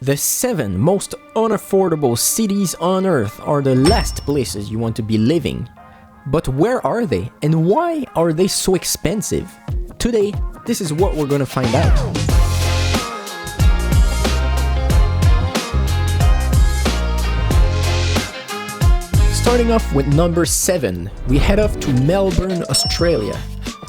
The 7 most unaffordable cities on earth are the last places you want to be living. But where are they, and why are they so expensive? Today, this is what we're gonna find out. Starting off with number 7, we head off to Melbourne, Australia,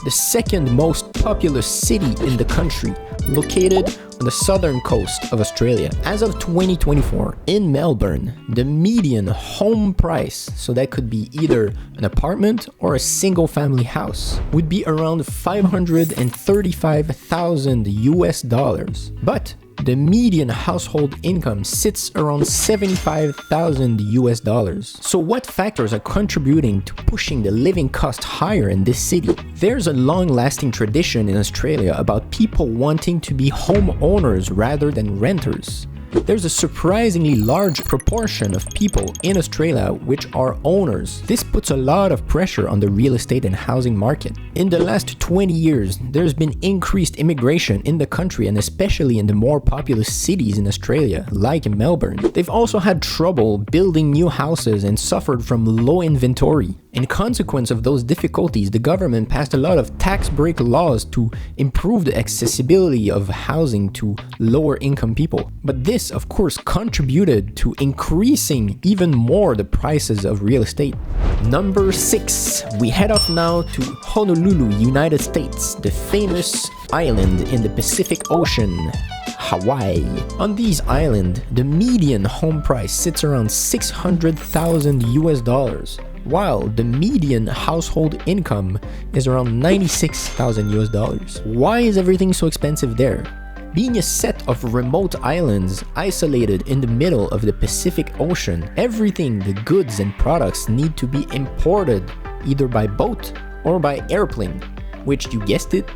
the second most populous city in the country, located on the southern coast of Australia. As of 2024, in Melbourne, the median home price, so that could be either an apartment or a single family house, would be around $535,000 US dollars. But the median household income sits around $75,000 US dollars. So what factors are contributing to pushing the living cost higher in this city? There's a long-lasting tradition in Australia about people wanting to be homeowners rather than renters. There's a surprisingly large proportion of people in Australia which are owners. This puts a lot of pressure on the real estate and housing market. In the last 20 years, there's been increased immigration in the country, and especially in the more populous cities in Australia, like in Melbourne. They've also had trouble building new houses and suffered from low inventory. In consequence of those difficulties, the government passed a lot of tax break laws to improve the accessibility of housing to lower income people. But this, of course, contributed to increasing even more the prices of real estate. Number 6, we head off now to Honolulu, United States, the famous island in the Pacific Ocean, Hawaii. On this island, the median home price sits around $600,000 US dollars, while the median household income is around $96,000 US dollars. Why is everything so expensive there? Being a set of remote islands isolated in the middle of the Pacific Ocean, everything, the goods and products, need to be imported either by boat or by airplane, which, you guessed it,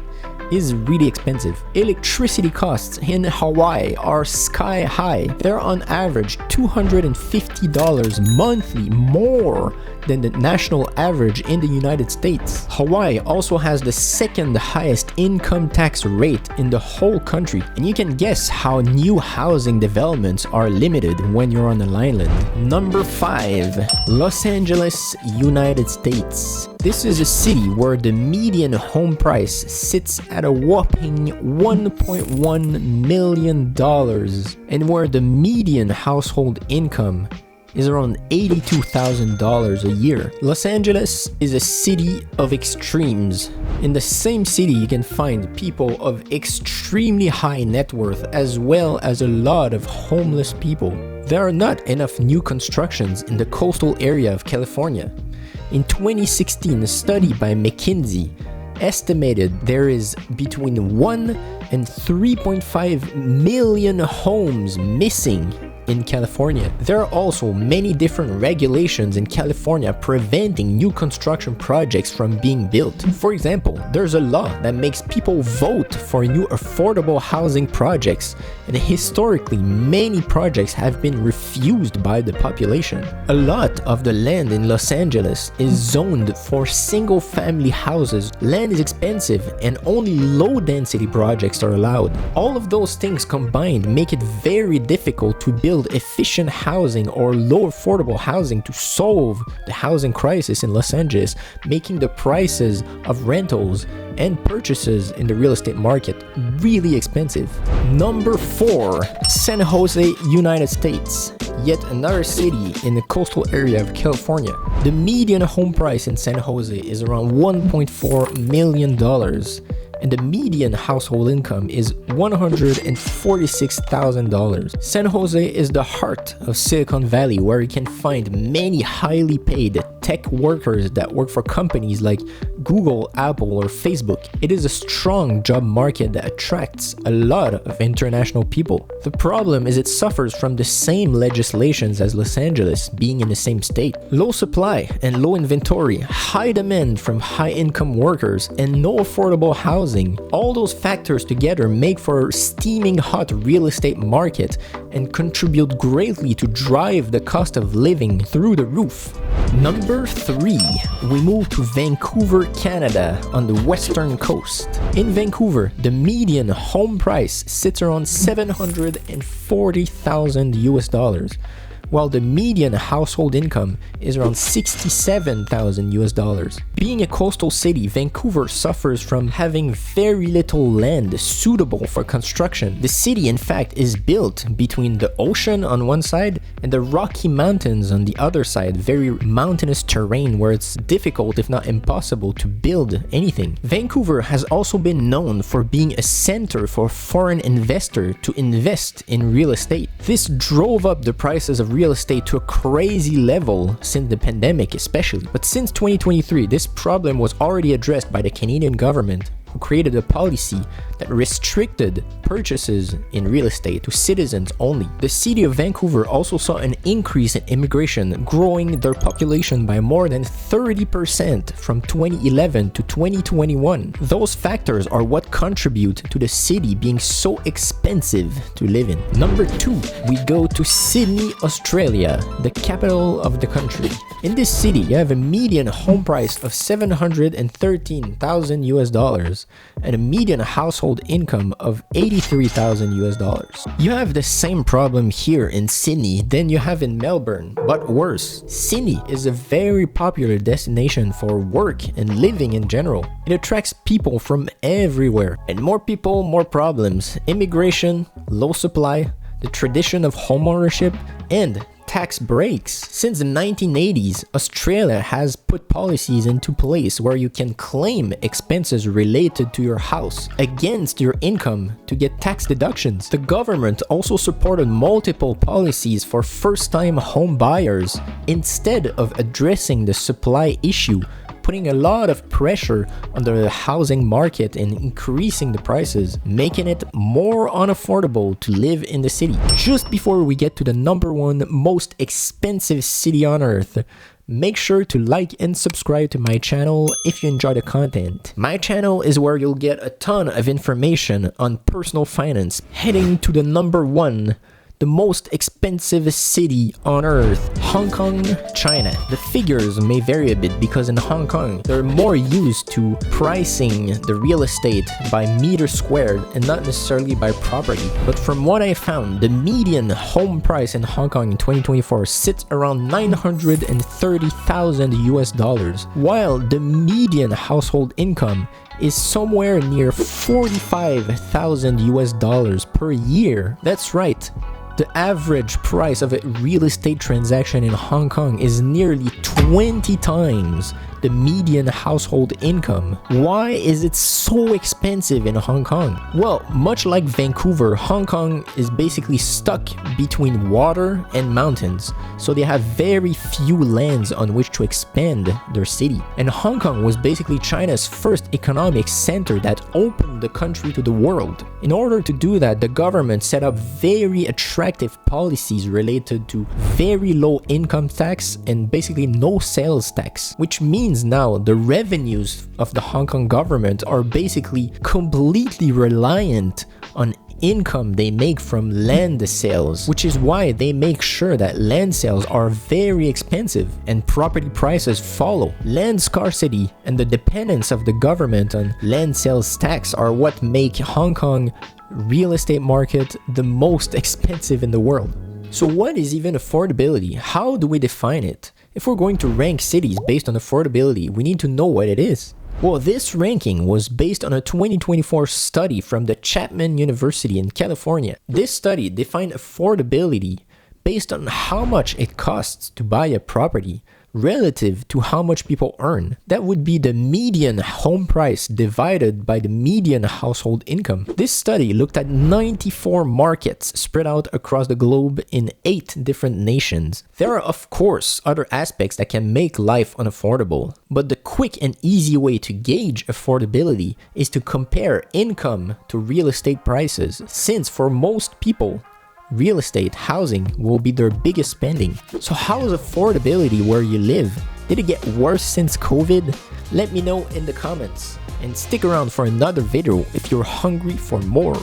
is really expensive. Electricity costs in Hawaii are sky high. They're on average $250 monthly, more than the national average in the United States. Hawaii also has the second highest income tax rate in the whole country, and you can guess how new housing developments are limited when you're on an island. Number 5, Los Angeles, United States. This is a city where the median home price sits at a whopping $1.1 million, and where the median household income is around $82,000 a year. Los Angeles is a city of extremes. In the same city, you can find people of extremely high net worth as well as a lot of homeless people. There are not enough new constructions in the coastal area of California. In 2016, a study by McKinsey estimated there is between 1 and 3.5 million homes missing in California. There are also many different regulations in California preventing new construction projects from being built. For example, there's a law that makes people vote for new affordable housing projects, and historically many projects have been refused by the population. A lot of the land in Los Angeles is zoned for single family houses. Land is expensive and only low density projects are allowed. All of those things combined make it very difficult to build efficient housing or low affordable housing to solve the housing crisis in Los Angeles, making the prices of rentals and purchases in the real estate market really expensive. Number 4, San Jose, United States. Yet another city in the coastal area of California. The median home price in San Jose is around $1.4 million. And the median household income is $146,000. San Jose is the heart of Silicon Valley, where you can find many highly paid tech workers that work for companies like Google, Apple, or Facebook. It is a strong job market that attracts a lot of international people. The problem is it suffers from the same legislations as Los Angeles, being in the same state. Low supply and low inventory, high demand from high-income workers, and no affordable housing. All those factors together make for a steaming hot real estate market, and contribute greatly to drive the cost of living through the roof. Number 3, we move to Vancouver, Canada, on the western coast. In Vancouver, the median home price sits around $740,000, while the median household income is around $67,000. Being a coastal city, Vancouver suffers from having very little land suitable for construction. The city, in fact, is built between the ocean on one side and the Rocky Mountains on the other side, very mountainous terrain where it's difficult, if not impossible, to build anything. Vancouver has also been known for being a center for foreign investors to invest in real estate. This drove up the prices of real estate to a crazy level since the pandemic especially. But since 2023, this problem was already addressed by the Canadian government, who created a policy that restricted purchases in real estate to citizens only. The city of Vancouver also saw an increase in immigration, growing their population by more than 30% from 2011 to 2021. Those factors are what contribute to the city being so expensive to live in. Number 2, we go to Sydney, Australia, the capital of the country. In this city, you have a median home price of $713,000 and a median household income of $83,000. You have the same problem here in Sydney than you have in Melbourne, but worse. Sydney is a very popular destination for work and living in general. It attracts people from everywhere, and more people, more problems. Immigration, low supply, the tradition of homeownership, and tax breaks. Since the 1980s, Australia has put policies into place where you can claim expenses related to your house against your income to get tax deductions. The government also supported multiple policies for first-time home buyers instead of addressing the supply issue, putting a lot of pressure on the housing market and increasing the prices, making it more unaffordable to live in the city. Just before we get to the number 1 most expensive city on earth, make sure to like and subscribe to my channel if you enjoy the content. My channel is where you'll get a ton of information on personal finance. Heading to the number 1, the most expensive city on earth, Hong Kong, China. The figures may vary a bit because in Hong Kong, they're more used to pricing the real estate by meter squared and not necessarily by property. But from what I found, the median home price in Hong Kong in 2024 sits around $930,000, while the median household income is somewhere near $45,000 per year. That's right. The average price of a real estate transaction in Hong Kong is nearly 20 times the median household income. Why is it so expensive in Hong Kong? Well, much like Vancouver, Hong Kong is basically stuck between water and mountains, so they have very few lands on which to expand their city. And Hong Kong was basically China's first economic center that opened the country to the world. In order to do that, the government set up very attractive policies related to very low income tax and basically no sales tax, which means now the revenues of the Hong Kong government are basically completely reliant on income they make from land sales, which is why they make sure that land sales are very expensive and property prices follow. Land scarcity and the dependence of the government on land sales tax are what make Hong Kong real estate market the most expensive in the world. So what is even affordability? How do we define it? If we're going to rank cities based on affordability, we need to know what it is. Well, this ranking was based on a 2024 study from the Chapman University in California. This study defined affordability based on how much it costs to buy a property relative to how much people earn. That would be the median home price divided by the median household income. This study looked at 94 markets spread out across the globe in 8 different nations. There are, of course, other aspects that can make life unaffordable, but the quick and easy way to gauge affordability is to compare income to real estate prices, since for most people, real estate, housing will be their biggest spending. So how is affordability where you live? Did it get worse since COVID? Let me know in the comments. And stick around for another video if you're hungry for more.